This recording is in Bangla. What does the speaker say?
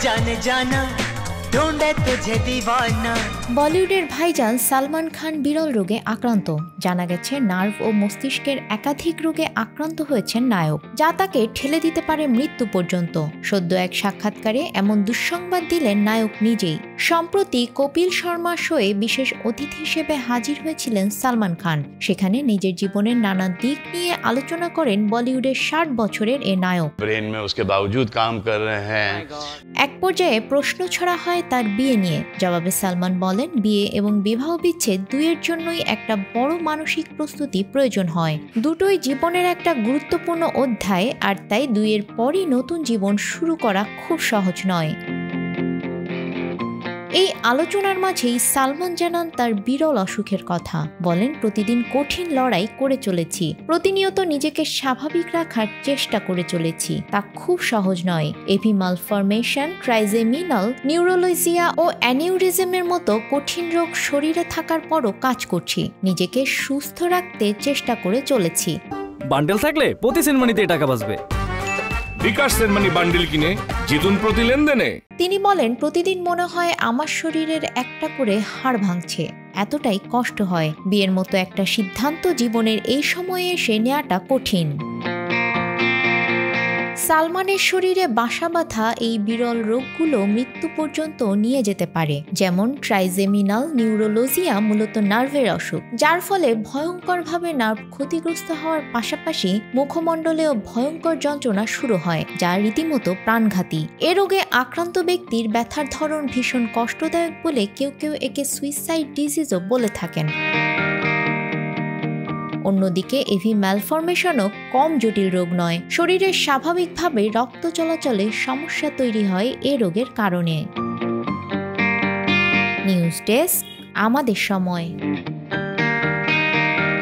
जाने जाना ढूंढे तुझे दीवाना। বলিউডের ভাইজান সালমান খান বিরল রোগে আক্রান্ত। জানা গেছে নার্ভ ও মস্তিষ্কের একাধিক রোগে আক্রান্ত হয়েছেন নায়ক, যা তাকে ঠেলে দিতে পারে মৃত্যু পর্যন্ত। সদ্য এক সাক্ষাৎকারে এমন দুঃসংবাদ দিলেন নায়ক নিজেই। সম্প্রতি কপিল শর্মা শোয়ে বিশেষ অতিথি হিসেবে হাজির হয়েছিলেন সালমান খান। সেখানে নিজের জীবনের নানা দিক নিয়ে আলোচনা করেন বলিউডের 60 বছরের এ নায়ক। ব্রেন মে উসকে বাवजूद কাম কর রহে হ্যাঁ। এক পর্যায়ে প্রশ্ন ছড়া হয় তার বিয়ে নিয়ে। জবাবে সালমান বলেন, বিয়ে এবং বিবাহ বিচ্ছেদ দুইয়ের জন্যই একটা বড় মানসিক প্রস্তুতি প্রয়োজন হয়। দুটোই জীবনের একটা গুরুত্বপূর্ণ অধ্যায়, আর তাই দুইয়ের পরই নতুন জীবন শুরু করা খুব সহজ নয়। এই আলোচনার মাঝেই সালমান জানান তার বিরল অসুখের কথা। বলেন, প্রতিদিন কঠিন লড়াই করে চলেছি, প্রতিনিয়ত নিজেকে স্বাভাবিক রাখার চেষ্টা করে চলেছি। তা খুব সহজ নয়। এভি মালফরমেশন, ট্রাইজেমিনাল নিউরোলজিয়া ও অ্যানিউরিজমের মতো কঠিন রোগ শরীরে থাকার পরও কাজ করছি। নিজেকে সুস্থ রাখতে চেষ্টা করে চলেছি। বান্ডেল থাকলে প্রতি সেনমানিতে টাকা বাঁচবে। বিকাশ সেনমানি বান্ডেল কিনে জিতুন প্রতি লেনদেনে। তিনি বলেন, প্রতিদিন মনে হয় আমার শরীরের একটা করে হাড় ভাঙছে, এতটাই কষ্ট হয়। বিয়ের মতো একটা সিদ্ধান্ত জীবনের এই সময়ে এসে নেওয়াটা কঠিন। সালমানের শরীরে বাসা বাঁধা এই বিরল রোগগুলো মৃত্যু পর্যন্ত নিয়ে যেতে পারে। যেমন ট্রাইজেমিনাল নিউরোলজিয়া মূলত নার্ভের অসুখ, যার ফলে ভয়ঙ্করভাবে নার্ভ ক্ষতিগ্রস্ত হওয়ার পাশাপাশি মুখমণ্ডলেও ভয়ঙ্কর যন্ত্রণা শুরু হয়, যা রীতিমতো প্রাণঘাতী। এ রোগে আক্রান্ত ব্যক্তির ব্যথার ধরন ভীষণ কষ্টদায়ক বলে কেউ কেউ একে সুইসাইড ডিজিজও বলে থাকেন। অন্যদিকে এভি ম্যালফরমেশনও কম জটিল রোগ নয়। শরীরের স্বাভাবিকভাবে রক্ত চলাচলে সমস্যা তৈরি হয় এ রোগের কারণে। নিউজ ডেস্ক, আমাদের সময়।